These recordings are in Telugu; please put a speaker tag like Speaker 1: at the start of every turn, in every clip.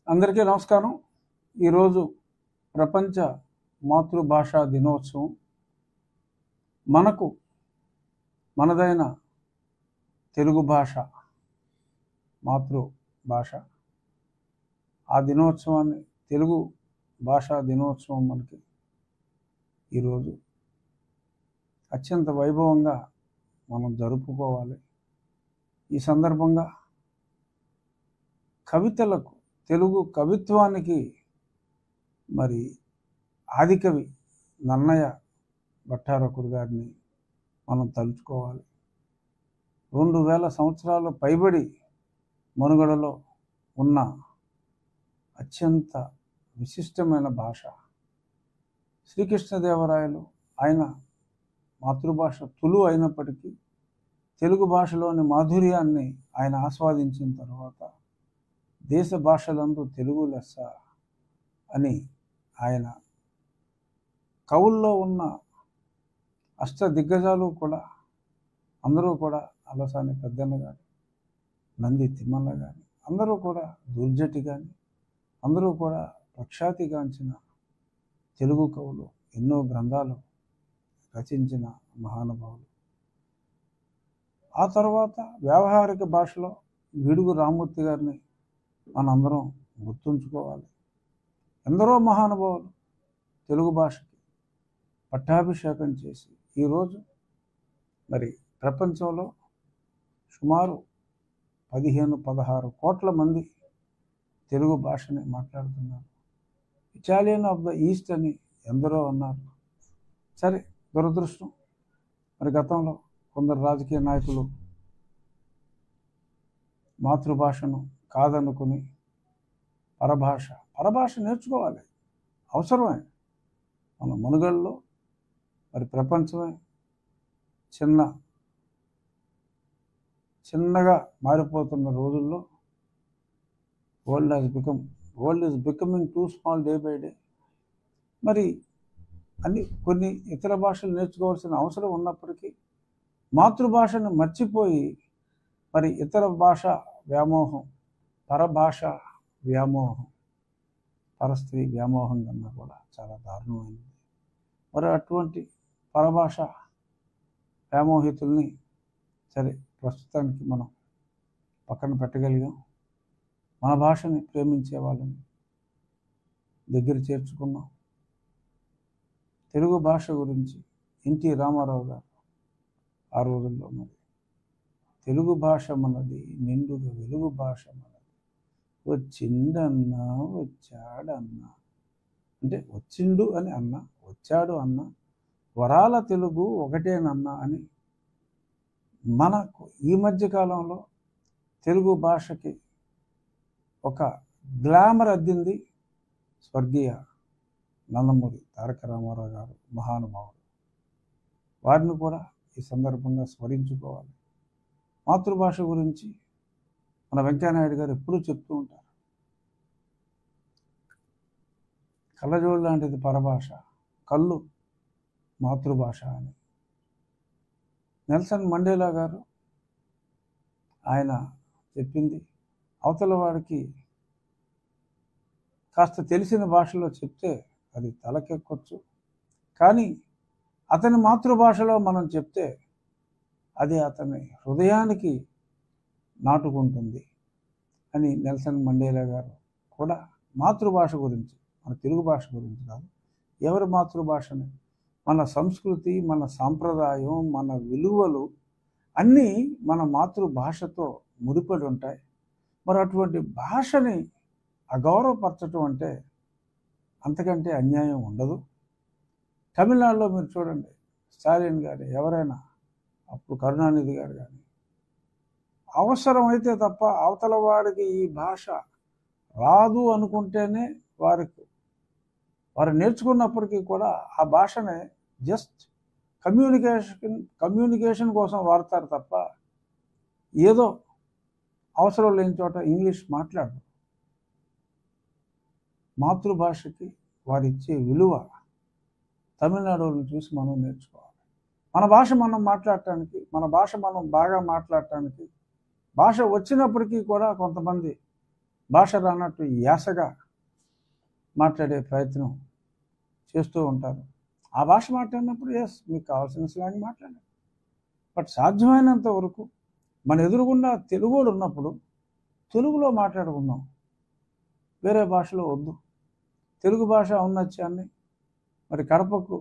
Speaker 1: అందరికీ నమస్కారం. ఈరోజు ప్రపంచ మాతృభాషా దినోత్సవం. మనదైన తెలుగు భాష మాతృభాష. ఆ దినోత్సవాన్ని తెలుగు భాషా దినోత్సవం మనకి ఈరోజు అత్యంత వైభవంగా మనం జరుపుకోవాలి. ఈ సందర్భంగా కవితలకు, తెలుగు కవిత్వానికి మరి ఆదికవి నన్నయ భట్టారకుడు గారిని మనం తలుచుకోవాలి. 2000 సంవత్సరాల పైబడి మనుగడలో ఉన్న అత్యంత విశిష్టమైన భాష. శ్రీకృష్ణదేవరాయలు ఆయన మాతృభాష తులు అయినప్పటికీ తెలుగు భాషలోని మాధుర్యాన్ని ఆయన ఆస్వాదించిన తర్వాత దేశ భాషలందు తెలుగు లెస్స అని ఆయన కవుల్లో ఉన్న అష్ట దిగ్గజాలు కూడా అందరూ కూడా అలసాని పెద్దన్న కానీ, నంది తిమ్మన్న కానీ, అందరూ కూడా దుర్జటి కానీ, అందరూ కూడా ప్రఖ్యాతిగాంచిన తెలుగు కవులు, ఎన్నో గ్రంథాలు రచించిన మహానుభావులు. ఆ తర్వాత వ్యావహారిక భాషలో గిడుగు రామ్మూర్తి గారిని మనందరం గుర్తుంచుకోవాలి. ఎందరో మహానుభావులు తెలుగు భాషకి పట్టాభిషేకం చేసి ఈరోజు మరి ప్రపంచంలో సుమారు 15-16 కోట్ల మంది తెలుగు భాషని మాట్లాడుతున్నారు. ఇటాలియన్ ఆఫ్ ద ఈస్ట్ అని ఎందరో అన్నారు. సరే, దురదృష్టం మరి గతంలో కొందరు రాజకీయ నాయకులు మాతృభాషను కాదనుకుని పరభాష నేర్చుకోవాలి, అవసరమే. మన మనుగడలో మరి ప్రపంచమే చిన్నగా మారిపోతున్న రోజుల్లో world is becoming two small day by day. మరి కొన్ని ఇతర భాషలు నేర్చుకోవాల్సిన అవసరం ఉన్నప్పటికీ మాతృభాషను మర్చిపోయి మరి ఇతర భాష వ్యామోహం, పరభాష వ్యామోహం, పరస్త్రీ వ్యామోహం కన్నా కూడా చాలా దారుణమైనది. మరి అటువంటి పరభాష వ్యామోహితుల్ని సరే ప్రస్తుతానికి మనం పక్కన పెట్టగలిగాం. మన భాషని ప్రేమించే వాళ్ళని దగ్గర చేర్చుకున్నాం. తెలుగు భాష గురించి ఎన్టీ రామారావు గారు ఆ రోజుల్లో మరి తెలుగు భాష మనది, నిండుగా వెలుగు భాష మనది, వచ్చిండన్నా వచ్చాడన్నా, అంటే వచ్చిండు అని అన్నా, వచ్చాడు అన్నా, వరాల తెలుగు ఒకటేనన్నా అని మనకు ఈ మధ్యకాలంలో తెలుగు భాషకి ఒక గ్లామర్ అద్దింది స్వర్గీయ నందమూరి తారక రామారావు గారు, మహానుభావుడు. వారిని కూడా ఈ సందర్భంగా స్మరించుకోవాలి. మాతృభాష గురించి మన వెంకయ్యనాయుడు గారు ఎప్పుడూ చెప్తూ ఉంటారు, కళ్ళజోడు లాంటిది పరభాష, కళ్ళు మాతృభాష అని. నెల్సన్ మండేలా గారు ఆయన చెప్పింది, అవతల వాడికి కాస్త తెలిసిన భాషలో చెప్తే అది తలకెక్కొచ్చు, కానీ అతని మాతృభాషలో మనం చెప్తే అది అతని హృదయానికి నాటుకుంటుంది అని నెల్సన్ మండేలా గారు కూడా మాతృభాష గురించి, మన తెలుగు భాష గురించి కాదు, ఎవరి మాతృభాషని, మన సంస్కృతి, మన సాంప్రదాయం, మన విలువలు అన్నీ మన మాతృభాషతో ముడిపడి ఉంటాయి. మరి అటువంటి భాషని అగౌరవపరచడం అంటే అంతకంటే అన్యాయం ఉండదు. తమిళనాడులో మీరు చూడండి, స్టాలిన్ గారు, ఎవరైనా అప్పుడు కరుణానిధి గారు కానీ, అవసరమైతే తప్ప అవతల వాడికి ఈ భాష రాదు అనుకుంటేనే వారు నేర్చుకున్నప్పటికీ కూడా ఆ భాషనే జస్ట్ కమ్యూనికేషన్ కోసం వాడతారు తప్ప ఏదో అవసరం లేని చోట ఇంగ్లీష్ మాట్లాడరు. మాతృభాషకి వారిచ్చే విలువ తమిళనాడుని చూసి మనం నేర్చుకోవాలి. మన భాష మనం మాట్లాడటానికి, మన భాష మనం బాగా మాట్లాడటానికి, భాష వచ్చినప్పటికీ కూడా కొంతమంది భాష రానట్టు యాసగా మాట్లాడే ప్రయత్నం చేస్తూ ఉంటారు. ఆ భాష మాట్లాడినప్పుడు ఎస్ మీకు కావాల్సిన స్లాంగ్ మాట్లాడండి. బట్ సాధ్యమైనంత వరకు మన ఎదురుగుండా తెలుగుడు ఉన్నప్పుడు తెలుగులో మాట్లాడుకుందాం, వేరే భాషలో వద్దు. తెలుగు భాష ఔన్నత్యాన్ని మరి కడపకు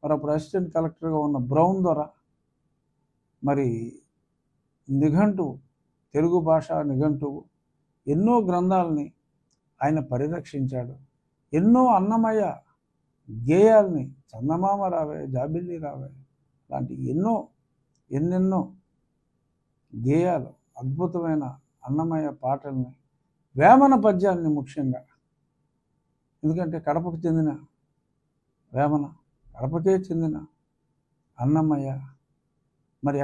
Speaker 1: మరి అప్పుడు అసిస్టెంట్ కలెక్టర్గా ఉన్న బ్రౌన్ దొర మరి నిఘంటువు, తెలుగు భాష నిఘంటువు ఎన్నో గ్రంథాలని ఆయన పరిరక్షించాడు. ఎన్నో అన్నమయ్య గేయాల్ని చందమామ రావే జాబిల్లి రావే లాంటి ఎన్నెన్నో గేయాలు, అద్భుతమైన అన్నమయ్య పాటల్ని, వేమన పద్యాన్ని ముఖ్యంగా, ఎందుకంటే కడపకు చెందిన వేమన, కడపకే చెందిన అన్నమయ్య మరి